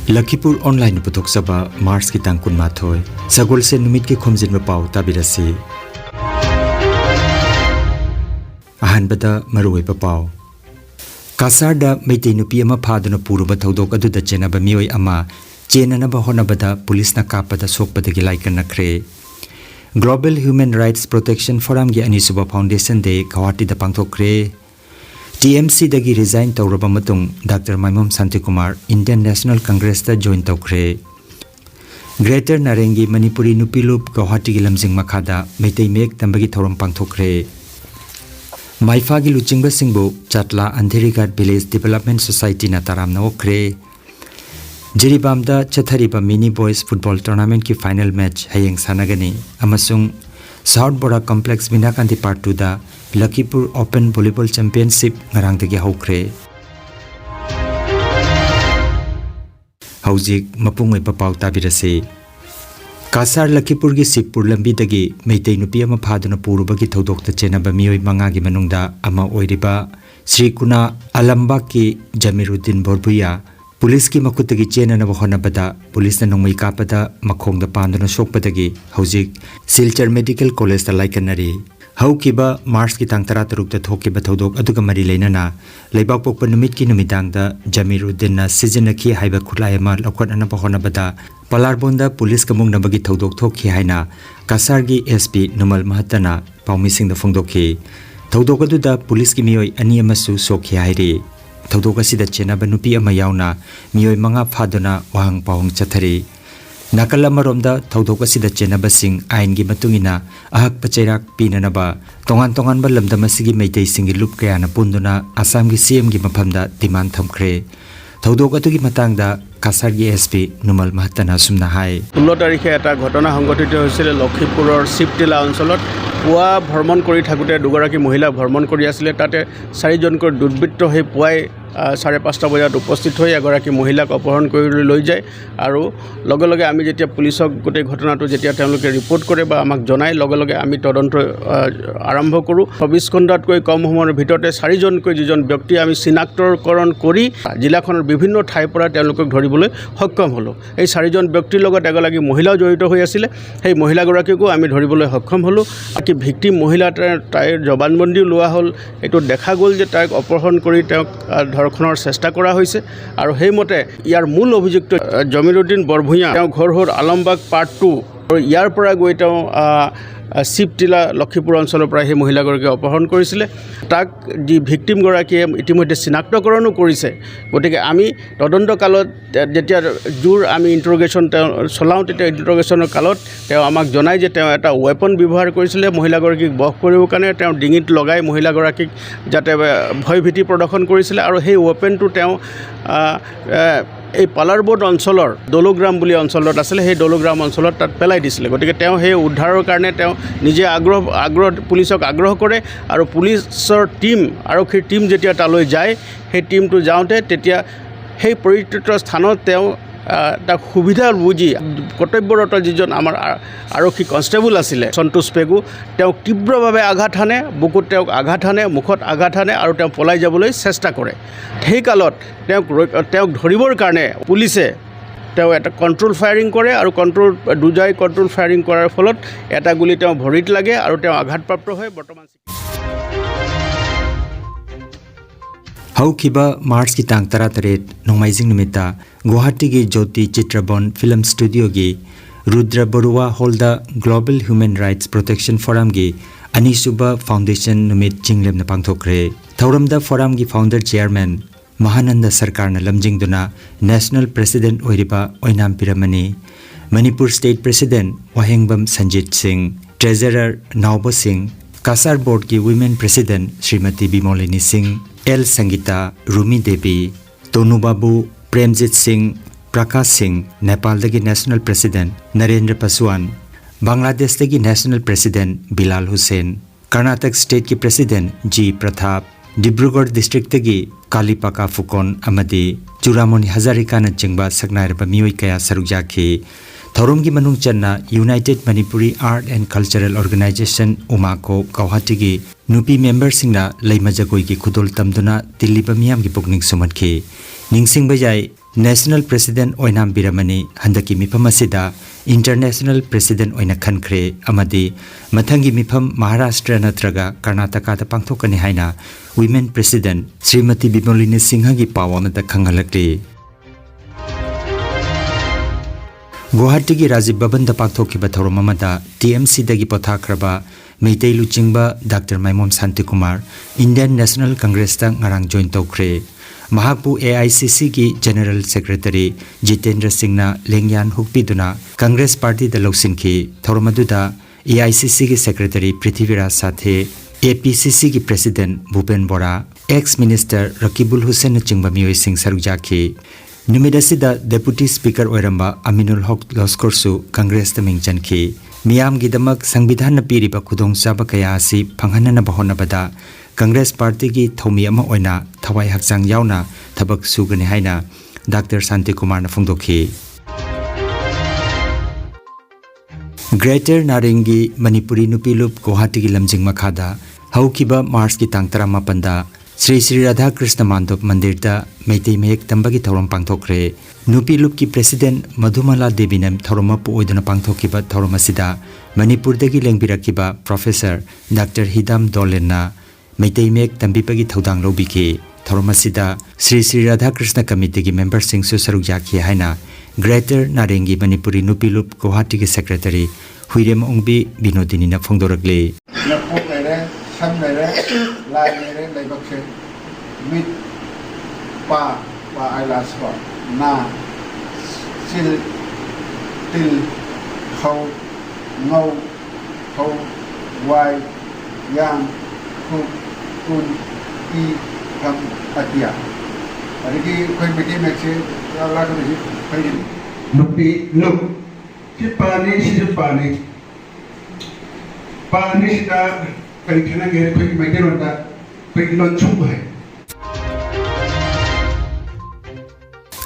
Lakhipur online putok saba Mars ki tangkun mathoi sagol se numit ki Khomjinba Pao tabirasi ahan bada maroi Pao kasar da meitei nupi ama phaduna puruba thodok adu da chena ba mioi ama chena na ba hona bada police na kapada sokpada gi laikan nakre Global Human Rights Protection Forum gi Anisuba Foundation de Guwahati da pangthokre TMC dagi resign tawraba matung Dr. Maimom Santikumar Indian National Congress ta join tawkre Greater Narengi Manipuri Nupilup Guwahati gi lamjing makhada meitei mek tambagi thorom pangthokre Maifa gi luchingba singbo Chatla Andherigat Village Development Society na taram na okre Jiribam da chathariba mini boys football tournament ki final match hayeng sanagani amasung South Barak Complex Binakanti Part 2 da Lakhipur Open Volleyball Championship ngarang dagi haukre Haujik mapungoi papau tabirase Kasar Lakhipur gi Sipur lambi dagi meitei nupi ama phaduna purubagi thodok ta chena ba mioi manga gi manungda ama oiriba Sri Kuna Alamba ki Jamiruddin Borbuya Police ki makutagi chena na bahona bada police na nongmai kapada makhong da pandana sokpadagi haujik Silchar Medical College ta laikanari haukiba Mars ki tang tara taruk ta thokiba thodok aduga mari leinana leibak pokpa numit ki numidang da Jamiruddin na sizinaki haiba khulai ma lokot ana bahona bada Palarbonda police kamung nabagi thodok thokhi haina Kasar gi SP Numal Mahatana paumising da phongdokhi thodok adu da police ki mioi ani amasu sokhi hairi thodok asida chena ba nupi ama yauna mioi manga phaduna wahang pawang chathari nakala maromda thodok asida chena ba sing ain gi matungina ahak pachairak pinanaba tongan ba lamdam asigi meitei singi lup kaya na punduna Assam gi CM gi maphamda demand thamkhre thodok atu gi matangda Kasar gi SP Numal Mahatana sumna hai 16 তাৰিখে এটা ঘটনা সংঘটিত হৈছিল লখিপুৰৰ শিৱটিলা অঞ্চলত পুৱা ভ্ৰমণ কৰি থাকোতে দুগৰাকী মহিলা ভ্ৰমণ কৰি আছিল তাতে 4 জনকৈ দুৰ্বৃত্ত হৈ পুৱাই 5:30 বজাত উপস্থিত হৈ এগৰাকী মহিলাক অপহৰণ কৰি লৈ যায় আৰু লগে লগে আমি যেতিয়া পুলিচক গোটেই ঘটনাটো যেতিয়া তেওঁলোকে ৰিপৰ্ট কৰে বা আমাক জনায় লগে লগে আমি তদন্ত আৰম্ভ কৰোঁ 24 ঘণ্টাতকৈ কম সময়ৰ ভিতৰতে 4 জনকৈ যিজন ব্যক্তি আমি চিনাক্তকৰণ কৰি জিলাখনৰ বিভিন্ন ঠাইৰ পৰা তেওঁলোকক ধৰিবলৈ সক্ষম হলো এই 4 জন ব্যক্তিৰ লগত এগৰাকী মহিলাও জড়িত হৈ আছিল সেই মহিলাগৰাকীকো আমি ধৰিবলৈ সক্ষম হলো কি ভিকটিম মহিলা তাইৰ জবানবন্দী লোৱা হল এটো দেখা গল যে তাইক অপহৰণ কৰি তেওঁক ধৰ্ষণৰ চেষ্টা কৰা হৈছে আৰু সেইমতে ইয়াৰ মূল অভিযুক্ত জমিৰুদ্দিন বৰভূঞা তেওঁ ঘৰ হ'ল আলমবাগ পাৰ্ট 2 আৰু ইয়াৰ পৰা গৈ তেওঁ শিৱটিলা লখিপুৰ অঞ্চলৰ পৰা সেই মহিলাগৰাকী অপহৰণ কৰিছিল তাক যি ভিকটিম গৰাকীয়ে ইতিমধ্যে চিনাক্তকৰণো কৰিছে গতিকে আমি তদন্ত কালত যেতিয়া জুৰ আমি ইন্টাৰোগেশ্যন চলাওঁ তেতিয়া ইন্টাৰোগেশ্যনৰ কালত তেওঁ আমাক জনায় যে তেওঁ এটা ৱেপন ব্যৱহাৰ কৰিছিল মহিলাগৰাকীক বশ কৰিবৰ কাৰণে তেওঁ ডিঙিত লগাই মহিলাগৰাকীক যাতে ভয়ভীতি প্ৰদৰ্শন কৰিছিল আৰু সেই ৱেপনটো তেওঁ এই পালাৰবোৰ্ড অঞ্চলৰ দলগ্ৰাম বুলি অঞ্চলত আছিল সেই দলগ্ৰাম অঞ্চলত তাত পেলাই দিছিল গতিকে তেওঁ সেই উদ্ধাৰৰ কাৰণে তেওঁ নিজে আগ্ৰহ পুলিচক আগ্ৰহ কৰে আৰু পুলিচৰ টিম আৰক্ষীৰ টিম যেতিয়া তালৈ যায় সেই টিমটো যাওঁতে তেতিয়া সেই পৰিত্যক্ত স্থানত তেওঁ তাক সুবিধা বুজি কৰ্তব্যৰত যিজন আমাৰ আৰক্ষী কনষ্টেবল আছিলে সন্তোষ পেগু তেওঁ তীব্ৰভাৱে আঘাত হানে বুকুত তেওঁক আঘাত হানে মুখত আঘাত হানে আৰু তেওঁ পলাই যাবলৈ চেষ্টা কৰে সেই কালত তেওঁক ধৰিবৰ কাৰণে পুলিচে তেওঁ এটা কণ্ট্ৰোল ফায়াৰিং কৰে আৰু দুজাই কণ্ট্ৰোল ফায়াৰিং কৰাৰ ফলত এটা গুলি তেওঁ ভৰিত লাগে আৰু তেওঁ আঘাতপ্ৰাপ্ত হয় বৰ্তমান haukiba Mars ki tang tara taret nongmaijing numita Guwahati gi Jyoti Chitrabon Film Studio gi Rudra Barua holda Global Human Rights Protection Forum gi Anisuba Foundation numit jinglem na pangthokre thauramda forum gi founder chairman Mahananda Sarkar na lamjing duna National President oiriba oinam piramani Manipur State President Wahengbam Sanjit Singh Treasurer Naubo Singh Kasar Board ki Women President Srimati Bimolini Singh L. Sangita, Rumi Devi, Tonu Babu, Premjit Singh, Prakash Singh, Nepal dagi National President Narendra Paswan, Bangladesh dagi National President Bilal Hussain, Karnataka State ki President G. Pratap, Dibrugarh District dagi Kalipaka Fukon Amadi, Churamoni Hazarika na chingba saknairba mioi kaya sarukjaki, Thoromgi manung channa United Manipuri Art and Cultural Organization Umako Guwahati gi nupi member singna leima jagoi gi khudol tamduna tiliba miyam gi pukning sumatki ningsing bajai national president oinam biramani handaki mifam asida international president oina khankhre amadi mathangi mifam Maharashtra natraga Karnataka da pangthokani haina women president Srimati Bimolini Singha gi pawona da khangalakli Guwahati gi Rajiv Bhavan da pangthokiba thorom amada TMC dagi pothakraba Meitei Luchingba Dr. Maimom Santikumar Indian National Congress ta ngarang join tawkhre Mahapu AICC ki General Secretary Jitendra Singh na lengyan hukpiduna Congress Party da lawsinki thoromaduda AICC ki Secretary Prithviraj Sathe APCC ki President Bhupen Bora ex-minister Rakibul Hussain na chingba miyoi sing sarukjaki numidasida Deputy Speaker oiramba Aminul Haq Loskorsu Congress ta mingchanki Miyam gidamak Sangbidhan na piriba khudong chaba kaya asi phanghanana bahonabada Congress Party ki thomi ama oina thawai hakchang yauna thabak sugani haina Dr. Santikumar na phongdokhi Greater Narengi Manipuri Nupilup Guwahati ki lamjing makhada haukiba March ki tang 18 da Sri Sri Radha Krishna Mandop Mandir da Meitei Mayek tambagi thorom pangthokre Nupilup ki President Madhumala Devi nam thoroma pu oidana pangthokiba thoromasida Manipur dagi lengbirakiba Professor Dr. Hidam Dolenna Meitei Mayek tambipagi thodang lobiki thoromasida Sri Sri Radha Krishna Committee ki member sing su sarukjaki haina Greater Narengi Manipuri Nupilup Guwahati ki Secretary Huirem Ongbi Binodini na phongdorakle Sam nere, lai nere, lai bakse, mit, pa ailas ko, na, sil, til, khau, ngau, khau, wai, yang, ku, kun, i, kam, atia. Hari ki koi meti mekse, Allah ko desi, koi ni. Nupi, nup, si pani, sida.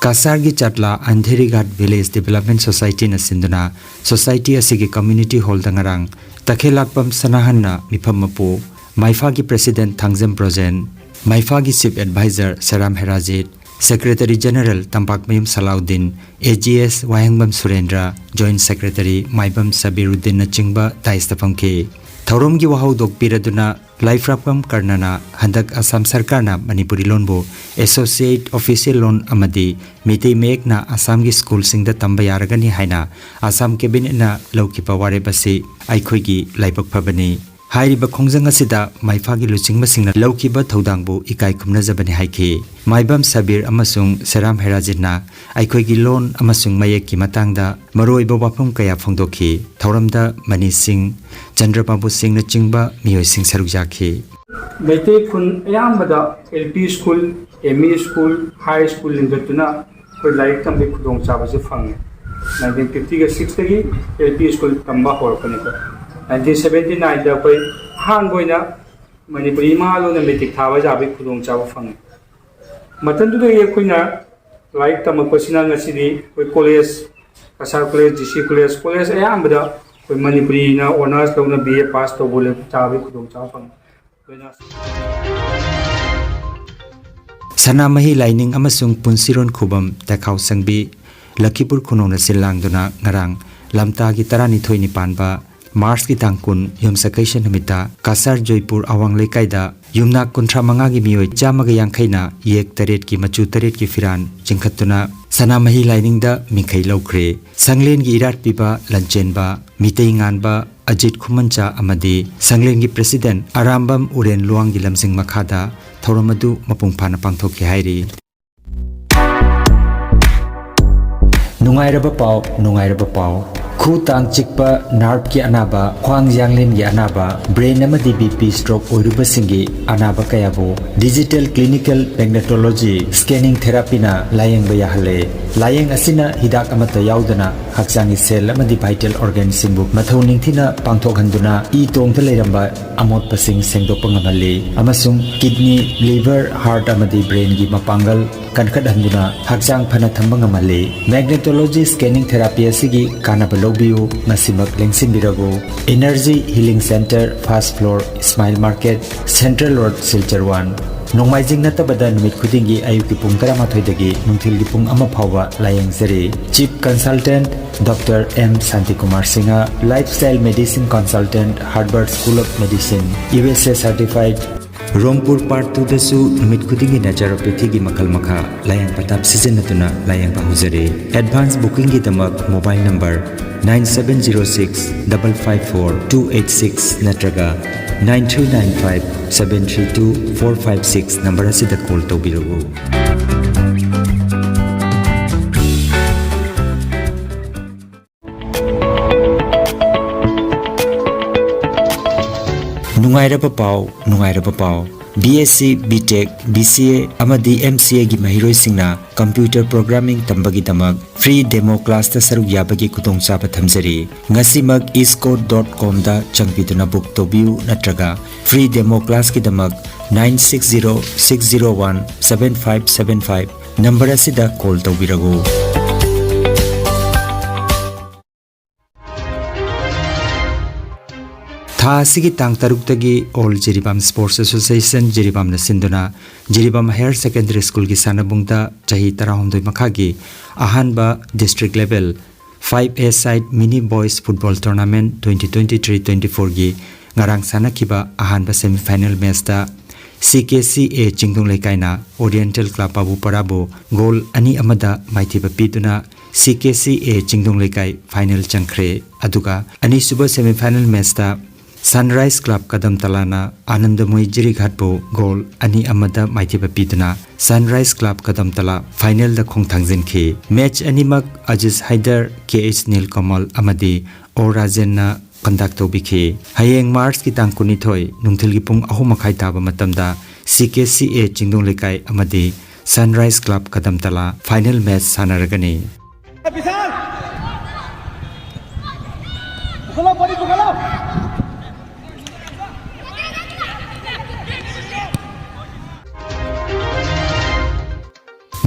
Kasargi Chatla Andheri Ghat Village Development Society na sinduna society asigi community hall dangarang takhelakpam sanahanna miphammapu Maifa gi President Thangjam Projen Maifa gi Chief Advisor Saram Herajit Secretary General Tampak Mayum Salauddin AGS Wayangbam Surendra Joint Secretary Maibam Sabiruddin na chingba taistapamke Thorom gi wahau dok piraduna Laifrapam Karnana Handak Assam Sarkarna Manipuri Lonbo Associate Official Loan Amadi Meitei Mayek na Assam gi School Singda Tamba Yaragani Haina Assam Cabinet na Laukipa Warebasi Aikhoi gi Laibak Phabani Hairiba Khongjang asida Maifa gi Luchingba Singna Laukiba Thodangbu Ikai Khumnajabani haiki Maibam Sabir amasung Saram Herajitna Aikhoi gi loan amasung Mayek ki matangda Maroiba wafam kaya phongdokhi Thoramda Mani Singh Chandrababu Singh na chingba miyoi sing sarukjaki Meitei Khun ayambada LP School, ME School, High School lingdatuna koi laik tambi khudong chabase phange 1956 tagi LP School tamba horpani ko 1979 da koi han boina Manipuri malo na metik thawa jabe khudong chaba phange matandu da ye koina laik tamak pasina ngasidi koi college Kasar College, GC College ayambada koi Manipuri na honors lawna BA pass to bole chabe khudong chaba phange Sanamahi Lining amasung Punsiron Khubam Takhau Sangbi Lakhipur Khunona Silangduna ngarang lamta gi 12 panba Mars ki tangkun yumsakaishan namita Kasar Joypur Awang Lekaida yumna kuntra manga gi miyoi chamaga yangkhaina yek taret ki machu taret ki firan jingkhatuna Sanamahi Lining da minkhai lokre Sanglen gi irat piba lanchenba mitei nganba Ajit Khumancha amadi Sanglen gi President Arambam Uren Luang gi lamsing makhada Thoramadu mapungphana pangthokhi hairi Nungairaba pau Khu tang chikpa nerve ki anaba khwang janglin gi anaba brain amadi BP stroke oiruba singi anaba kayabo digital clinical magnetology scanning therapy na layeng ba yahale layeng asina hidak amata yaudana hakchangi cell amadi vital organ singbu mathau ningthina pangthok handuna I tongtha leiramba amot pasing sengdok pangamali amasung kidney liver heart amadi brain gi mapangal kankhat handuna hakchang phana thambang amali magnetology scanning therapy asigi kanaba Lobiu Masimak Lengsin Birago Energy Healing Center First Floor Smile Market Central Road Silchar 1 Nongmaijing natabada numit khudingi ayuki pung 13 nungthilgi pung 1 phawba layengzari. Chief Consultant Dr. M. Santikumar Singha, Lifestyle Medicine Consultant, Harvard School of Medicine, USA Certified. Rongpur Part 2 dasu numit khudingi naturopathy gi makal makha layang patap sizinatuna layang pahuzari. Advance booking gi damak mobile number 9706 554 286 natraga 9395 732 456 number asida call tawbirugu. Nungairaba pau BSc BTech BCA amadi MCA gi mahiroi singna computer programming tambagi damak free demo class ta saruk yabagi kutong chaba thamjari ngasimak iscode.com da changpiduna book tobiu natraga free demo class ki damak 9606017575 number asida call tawbiragu. Tha asigi tang taruktagi All Jiribam Sports Association Jiribam na sinduna Jiribam Higher Secondary School gi sanabungta chahi 13 makhagi ahanba district level 5A side mini boys football tournament 2023-24 gi ngarang sanakiba ahanba semi final match da CKCA Chingdong Lekaina Oriental Club Abu Parabo goal ani amada maithiba piduna CKCA Chingdong Lekai final changkhre aduga ani suba semi final match da Sunrise Club Kadam Talana Anandamoi Jirighatbo goal ani amada maithiba piduna Sunrise Club Kadam Tala final da khongthangjin khi match animak Aziz Haider KH Nilkamal amadi Orazenna conduct tobikhi hayeng March ki tang kunithoi nungthil gi pung 3:30 taba matamda CKCA Chingdong Lekai amadi Sunrise Club Kadam Tala final match sanaragani.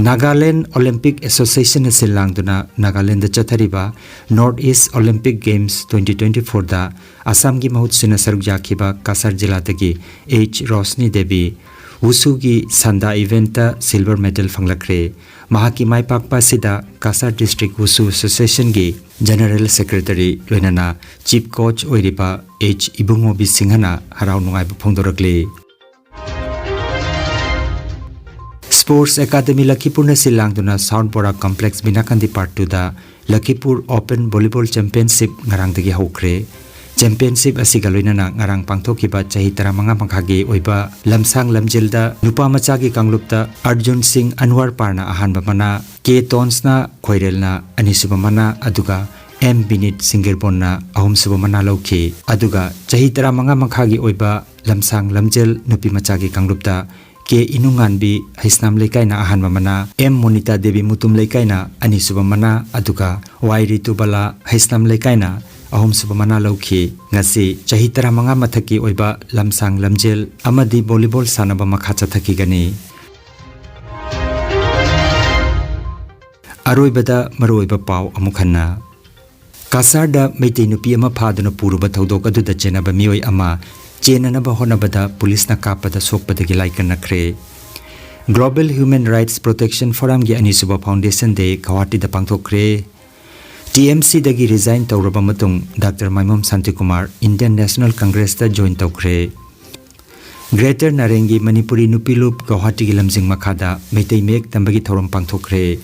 Nagaland Olympic Association silangduna Nagaland da chathariba Northeast Olympic Games 2024 da Assam gi mahut sina saruk yakhiba Kasar jila dagi H Rosni Devi Wusu gi Sanda event ta silver medal fanglakre mahaki mai pakpa sida Kasar District Wusu Association gi General Secretary loinana Chief Coach oiriba H Ibungobi Singhana harau nungai phongdorakle. Sports Academy Lakhipur na silangduna Soundbora Complex Binakandi Part 2 da Lakhipur Open Volleyball Championship ngarang dagi hokre. Championship asiga loinana ngarang pangthokiba chahi 15 makhagi oiba lamsang lamjilda nupa macha gi kanglupta Arjun Singh Anwar Parna ahanba mana K Tonsna Khoirelna anisuba mana aduga M Binit Singirbonna ahumsuba mana lauki aduga chahi 15 makhagi oiba lamsang lamjil nupi macha gi kanglupta K Inunganbi Haisnam Lekaina ahanba mana M Monita Devi Mutum Lekaina anisuba mana aduga Y Ritubala Haisnam Lekaina ahumsuba mana lauki ngasi chahi 15 mathaki oiba lamsang lamjel amadi volleyball sanaba makha chathaki gani. Aroibada maroiba pau amukhanna Kasarda meitei nupi ama phaduna puruba thodok adu da chenaba mioi ama chenanaba honabada police na kapada sokpadagi laikan nakre. Global Human Rights Protection Forum gi anisuba Foundation de Guwahati da pangthokre. TMC dagi resign tawraba matung Dr. Maimam Santikumar Indian National Congress da join tawkre. Greater Narengi Manipuri Nupilup Guwahati gi lamjing makhada meitei mek tambagi thorom pangthokre.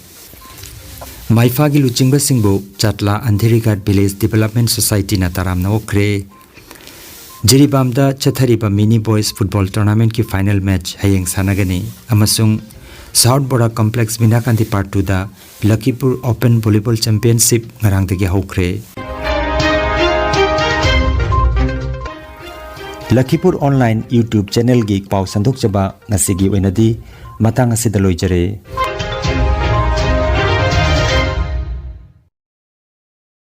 Maifa gi luchingba singbo Chatla Andherigat Village Development Society na taram na okre. Jiribam da chathariba mini boys football tournament ki final match hayeng sanagani amasung Soundbora Complex Binakandi Part 2 da Lakhipur Open Volleyball Championship ngarang dagi hokre. Lakhipur Online YouTube channel gi pau sandok chaba ngasigi oinadi matang asida loijare.